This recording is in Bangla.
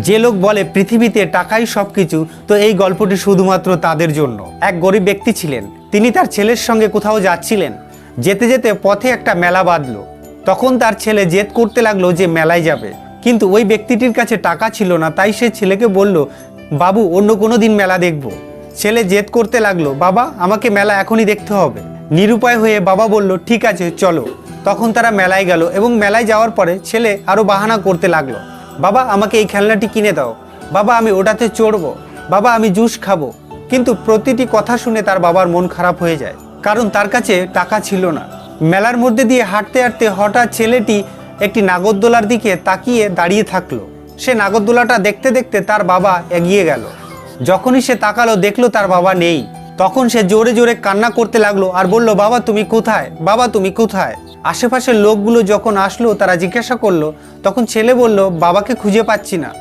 যে লোক বলে পৃথিবীতে টাকাই সবকিছু, তো এই গল্পটি শুধুমাত্র তাদের জন্য। এক গরিব ব্যক্তি ছিলেন, তিনি তার ছেলের সঙ্গে কোথাও যাচ্ছিলেন। যেতে যেতে পথে একটা মেলা বাঁধলো। তখন তার ছেলে জেদ করতে লাগলো যে মেলায় যাবে, কিন্তু ওই ব্যক্তিটির কাছে টাকা ছিল না। তাই সে ছেলেকে বলল, বাবু অন্য কোনো দিন মেলা দেখব। ছেলে জেদ করতে লাগলো, বাবা আমাকে মেলা এখনই দেখতে হবে। নিরুপায় হয়ে বাবা বলল, ঠিক আছে চলো। তখন তারা মেলায় গেল এবং মেলায় যাওয়ার পরে ছেলে আরো বাহানা করতে লাগলো, বাবা আমাকে এই খেলনাটি কিনে দাও, বাবা আমি ওটাতে চড়বো, বাবা আমি জুস খাবো। কিন্তু প্রতিটি কথা শুনে তার বাবার মন খারাপ হয়ে যায়, কারণ তার কাছে টাকা ছিল না। মেলার মধ্যে দিয়ে হাঁটতে হাঁটতে হঠাৎ ছেলেটি একটি নাগরদোলার দিকে তাকিয়ে দাঁড়িয়ে থাকলো। সে নাগরদোলাটা দেখতে দেখতে তার বাবা এগিয়ে গেল। যখনই সে তাকালো দেখলো তার বাবা নেই। তখন সে জোরে জোরে কান্না করতে লাগলো আর বলল, বাবা তুমি কোথায়, বাবা তুমি কোথায়। আশেপাশের লোকগুলো যখন আসলো তারা জিজ্ঞাসা করলো, তখন ছেলে বলল, বাবাকে খুঁজে পাচ্ছি না।